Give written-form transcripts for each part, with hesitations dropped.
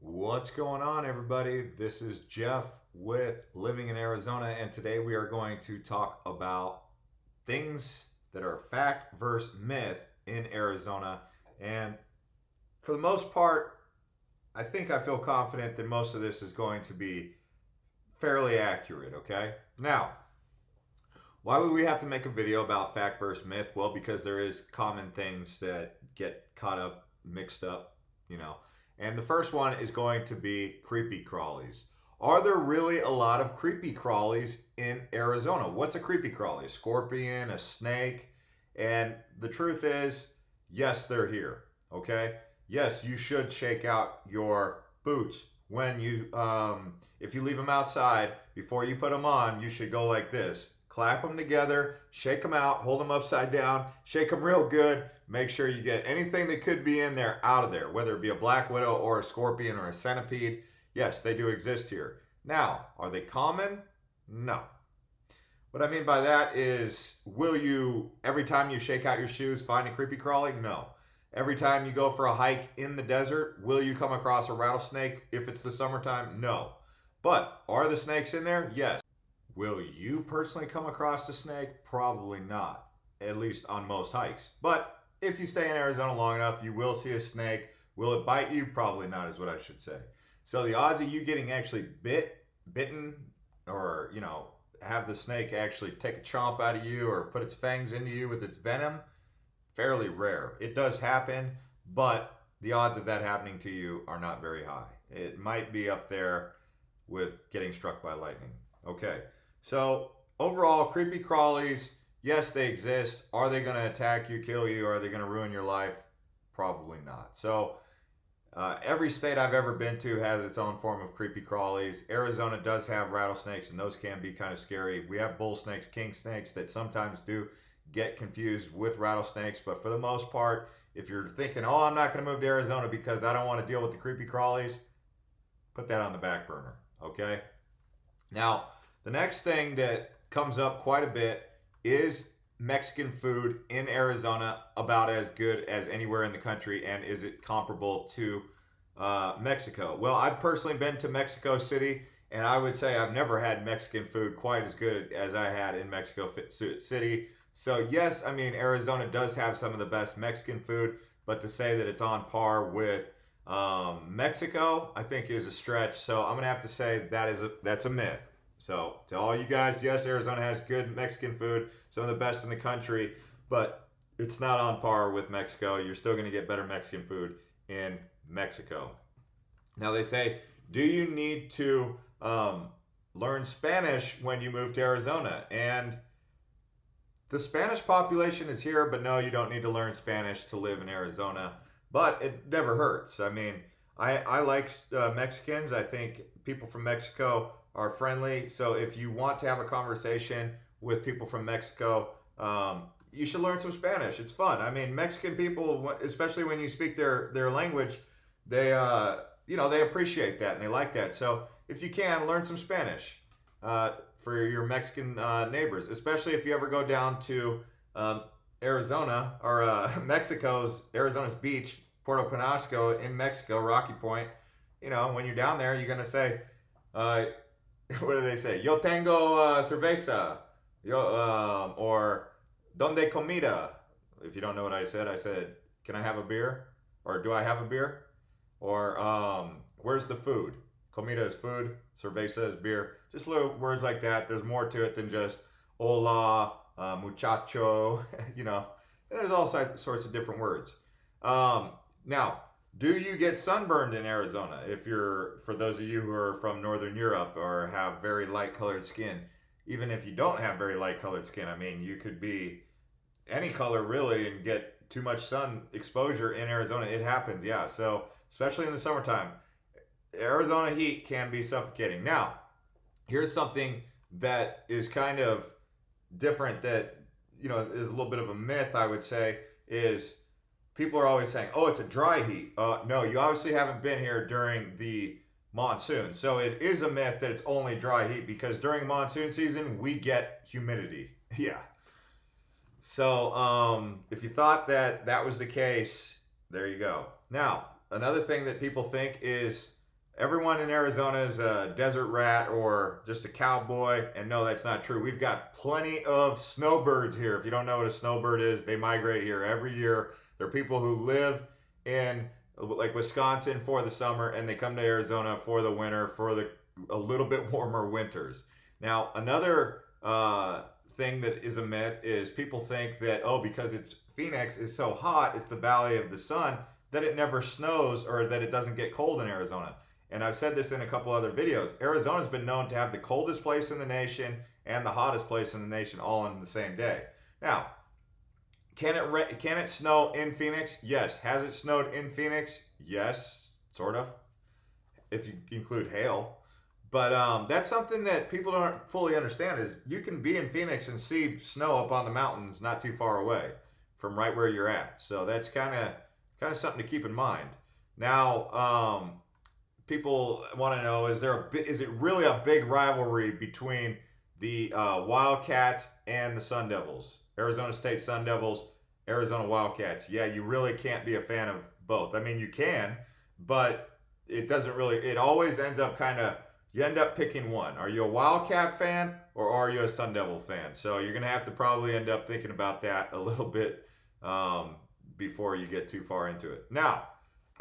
What's going on, everybody? This is Jeff with Living in Arizona, and today we are going to talk about things that are fact versus myth in Arizona. And for the most part, I think I feel confident that most of this is going to be fairly accurate, okay? Now, why would we have to make a video about fact versus myth? Well, because there is common things that get caught up, mixed up, you know. And the first one is going to be creepy crawlies. Are there really a lot of creepy crawlies in Arizona? What's a creepy crawly? A scorpion, a snake? And the truth is, yes, they're here. Okay? Yes, you should shake out your boots when you, if you leave them outside, before you put them on, you should go like this. Clap them together, shake them out, hold them upside down, shake them real good. Make sure you get anything that could be in there out of there, whether it be a black widow or a scorpion or a centipede. Yes, they do exist here. Now, are they common? No. What I mean by that is, will you, every time you shake out your shoes, find a creepy crawly? No. Every time you go for a hike in the desert, will you come across a rattlesnake if it's the summertime? No. But are the snakes in there? Yes. Will you personally come across a snake? Probably not, at least on most hikes. But if you stay in Arizona long enough, you will see a snake. Will it bite you? Probably not, is what I should say. So the odds of you getting actually bitten, or, have the snake actually take a chomp out of you or put its fangs into you with its venom, fairly rare. It does happen, but the odds of that happening to you are not very high. It might be up there with getting struck by lightning. Okay, so overall, creepy crawlies, yes, they exist. Are they going to attack you, kill you? Are they going to ruin your life? Probably not. So every state I've ever been to has its own form of creepy crawlies. Arizona does have rattlesnakes, and those can be kind of scary. We have bull snakes, king snakes that sometimes do get confused with rattlesnakes. But for the most part, if you're thinking, oh, I'm not going to move to Arizona because I don't want to deal with the creepy crawlies, put that on the back burner, okay? Now, the next thing that comes up quite a bit is Mexican food in Arizona about as good as anywhere in the country, and is it comparable to Mexico? Well, I've personally been to Mexico City, and I would say I've never had Mexican food quite as good as I had in Mexico City. So yes, I mean, Arizona does have some of the best Mexican food, but to say that it's on par with Mexico, I think is a stretch. So I'm gonna have to say that's a myth. So to all you guys, yes, Arizona has good Mexican food, some of the best in the country, but it's not on par with Mexico. You're still going to get better Mexican food in Mexico. Now they say, do you need to learn Spanish when you move to Arizona? And the Spanish population is here, but no, you don't need to learn Spanish to live in Arizona. But it never hurts. I mean, I like Mexicans. I think people from Mexico are friendly. So if you want to have a conversation with people from Mexico, you should learn some Spanish. It's fun. I mean, Mexican people, especially when you speak their language, they appreciate that and they like that. So if you can, learn some Spanish for your Mexican neighbors, especially if you ever go down to Arizona or Arizona's beach, Puerto Penasco in Mexico, Rocky Point. When you're down there, you're gonna say, what do they say? Yo tengo cerveza. Or donde comida? If you don't know what I said, can I have a beer? Or do I have a beer? Or where's the food? Comida is food. Cerveza is beer. Just little words like that. There's more to it than just hola, muchacho. There's all sorts of different words. Now, do you get sunburned in Arizona? For those of you who are from Northern Europe or have very light colored skin, even if you don't have very light colored skin, I mean, you could be any color really and get too much sun exposure in Arizona. It happens, yeah. So, especially in the summertime, Arizona heat can be suffocating. Now, here's something that is kind of different that, is a little bit of a myth, I would say, is people are always saying, oh, it's a dry heat. No, you obviously haven't been here during the monsoon. So it is a myth that it's only dry heat, because during monsoon season, we get humidity. Yeah. So if you thought that was the case, there you go. Now, another thing that people think is everyone in Arizona is a desert rat or just a cowboy, and no, that's not true. We've got plenty of snowbirds here. If you don't know what a snowbird is, they migrate here every year. They're people who live in like Wisconsin for the summer, and they come to Arizona for the winter, for the a little bit warmer winters. Now, another thing that is a myth is people think that, oh, because Phoenix is so hot, it's the Valley of the Sun, that it never snows or that it doesn't get cold in Arizona. And I've said this in a couple other videos. Arizona's been known to have the coldest place in the nation and the hottest place in the nation all in the same day. Now, can it snow in Phoenix? Yes. Has it snowed in Phoenix? Yes, sort of, if you include hail. But that's something that people don't fully understand is you can be in Phoenix and see snow up on the mountains not too far away from right where you're at. So that's kind of something to keep in mind. Now, people want to know, is it really a big rivalry between the Wildcats and the Sun Devils? Arizona State Sun Devils, Arizona Wildcats. Yeah, you really can't be a fan of both. I mean, you can, but it doesn't really, it always ends up you end up picking one. Are you a Wildcat fan or are you a Sun Devil fan? So you're going to have to probably end up thinking about that a little bit before you get too far into it. Now,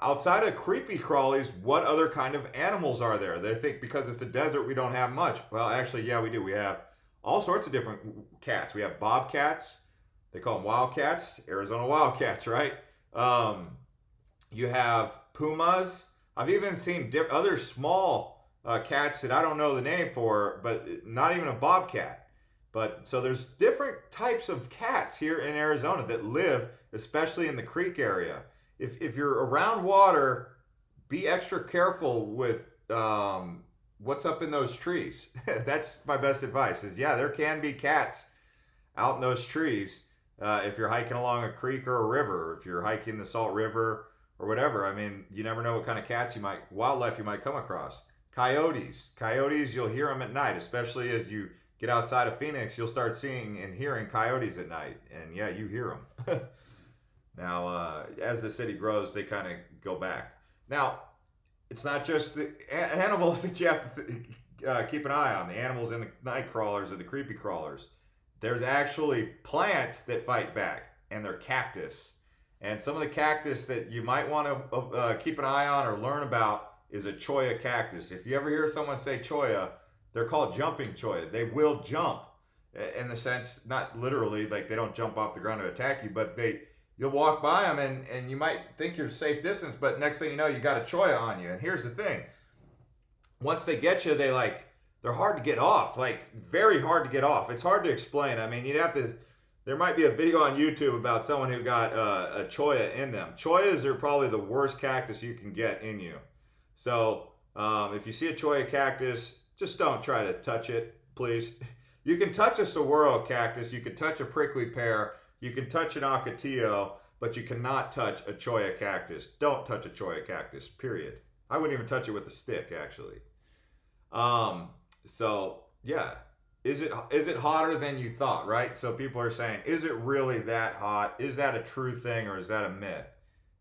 outside of creepy crawlies, what other kind of animals are there? They think because it's a desert, we don't have much. Well, actually, yeah, we do. We have all sorts of different cats. We have bobcats. They call them wildcats. Arizona Wildcats, right? You have pumas. I've even seen other small cats that I don't know the name for, but not even a bobcat. But so there's different types of cats here in Arizona that live, especially in the creek area. If you're around water, be extra careful with what's up in those trees. That's my best advice is, yeah, there can be cats out in those trees if you're hiking along a creek or a river, if you're hiking the Salt River or whatever. I mean, you never know what kind of wildlife you might come across. Coyotes, you'll hear them at night, especially as you get outside of Phoenix, you'll start seeing and hearing coyotes at night. And yeah, you hear them. Now, as the city grows, they kind of go back. Now, it's not just the animals that you have to keep an eye on. The animals in the night crawlers or the creepy crawlers. There's actually plants that fight back, and they're cactus. And some of the cactus that you might want to keep an eye on or learn about is a cholla cactus. If you ever hear someone say cholla, they're called jumping cholla. They will jump in the sense, not literally, like they don't jump off the ground to attack you, but you'll walk by them and you might think you're safe distance, but next thing you know, you got a cholla on you. And here's the thing. Once they get you, they're hard to get off, like very hard to get off. It's hard to explain. I mean, there might be a video on YouTube about someone who got a cholla in them. Chollas are probably the worst cactus you can get in you. So if you see a cholla cactus, just don't try to touch it, please. You can touch a saguaro cactus, you can touch a prickly pear, you can touch an ocotillo, but you cannot touch a cholla cactus. Don't touch a cholla cactus, period. I wouldn't even touch it with a stick, actually. So yeah, is it hotter than you thought, right? So people are saying, is it really that hot? Is that a true thing or is that a myth?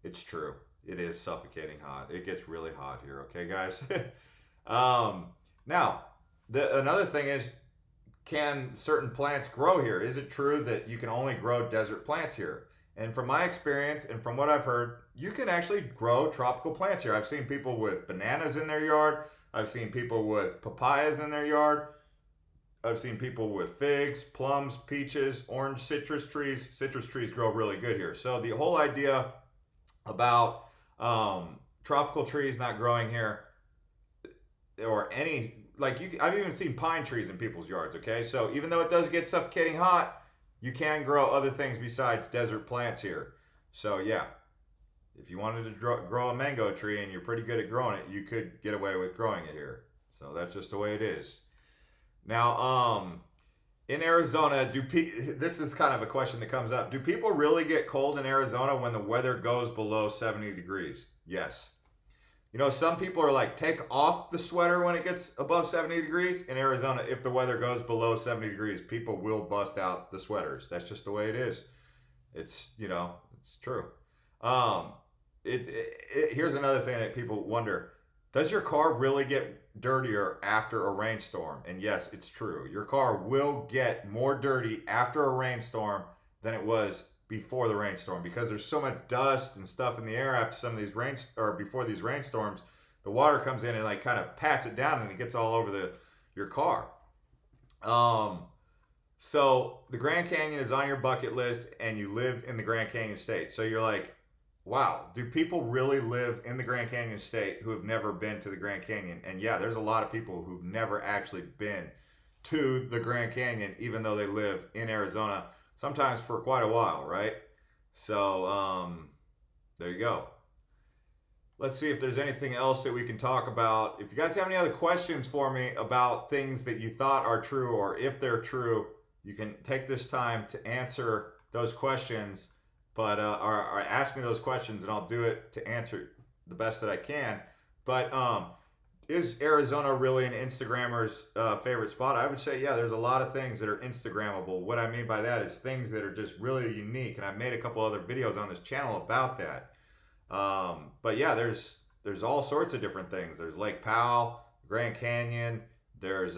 It's true. It is suffocating hot. It gets really hot here, okay, guys? Now, another thing is, can certain plants grow here? Is it true that you can only grow desert plants here? And from my experience and from what I've heard, you can actually grow tropical plants here. I've seen people with bananas in their yard. I've seen people with papayas in their yard. I've seen people with figs, plums, peaches, orange, citrus trees. Citrus trees grow really good here. So the whole idea about tropical trees not growing here, or any, I've even seen pine trees in people's yards, okay? So even though it does get suffocating hot, you can grow other things besides desert plants here. So yeah, if you wanted to grow a mango tree and you're pretty good at growing it, you could get away with growing it here. So that's just the way it is. Now, in Arizona, this is kind of a question that comes up. Do people really get cold in Arizona when the weather goes below 70 degrees? Yes. You know, some people are like, take off the sweater when it gets above 70 degrees. In Arizona, if the weather goes below 70 degrees, people will bust out the sweaters. That's just the way it is. It's true. Here's another thing that people wonder. Does your car really get dirtier after a rainstorm? And yes, it's true. Your car will get more dirty after a rainstorm than it was before the rainstorm, because there's so much dust and stuff in the air after some of these rains, or before these rainstorms. The water comes in and like kind of pats it down and it gets all over your car. So the Grand Canyon is on your bucket list and you live in the Grand Canyon state. So you're like, wow, do people really live in the Grand Canyon state who have never been to the Grand Canyon? And yeah, there's a lot of people who've never actually been to the Grand Canyon, even though they live in Arizona, sometimes for quite a while, right? So there you go. Let's see if there's anything else that we can talk about. If you guys have any other questions for me about things that you thought are true, or if they're true, you can take this time to answer those questions, but or ask me those questions and I'll do it to answer the best that I can. But is Arizona really an Instagrammer's favorite spot? I would say, yeah, there's a lot of things that are Instagrammable. What I mean by that is things that are just really unique, and I've made a couple other videos on this channel about that. But yeah, there's all sorts of different things. There's Lake Powell, Grand Canyon. There's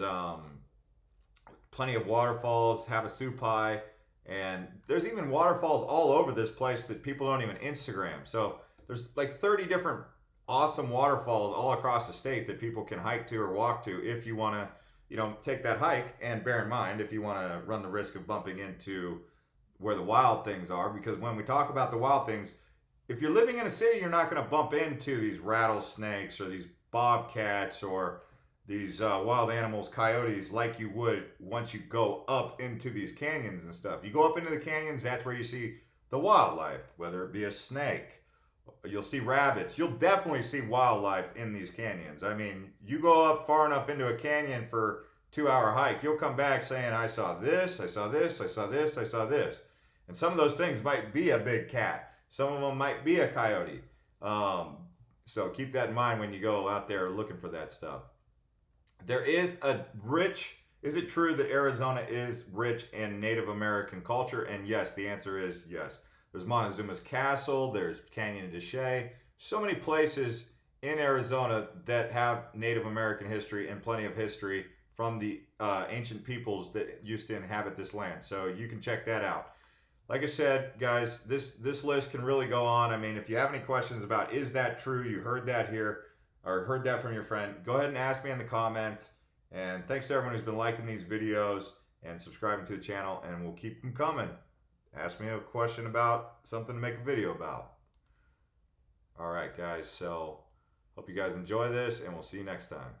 plenty of waterfalls, Havasupai, and there's even waterfalls all over this place that people don't even Instagram. So there's like 30 different awesome waterfalls all across the state that people can hike to or walk to if you want to, take that hike. And bear in mind, if you want to run the risk of bumping into where the wild things are, because when we talk about the wild things, if you're living in a city, you're not going to bump into these rattlesnakes or these bobcats or these wild animals, coyotes, like you would once you go up into these canyons and stuff. You go up into the canyons, that's where you see the wildlife, whether it be a snake. You'll see rabbits. You'll definitely see wildlife in these canyons. I mean, you go up far enough into a canyon for a 2-hour hike, you'll come back saying, I saw this, I saw this, I saw this, I saw this. And some of those things might be a big cat. Some of them might be a coyote. So keep that in mind when you go out there looking for that stuff. There is is it true that Arizona is rich in Native American culture? And yes, the answer is yes. There's Montezuma's Castle, there's Canyon de Chelly, so many places in Arizona that have Native American history and plenty of history from the ancient peoples that used to inhabit this land. So you can check that out. Like I said, guys, this list can really go on. I mean, if you have any questions about, is that true? You heard that here, or heard that from your friend, go ahead and ask me in the comments. And thanks to everyone who's been liking these videos and subscribing to the channel, and we'll keep them coming. Ask me a question about something to make a video about. All right, guys, so hope you guys enjoy this, and we'll see you next time.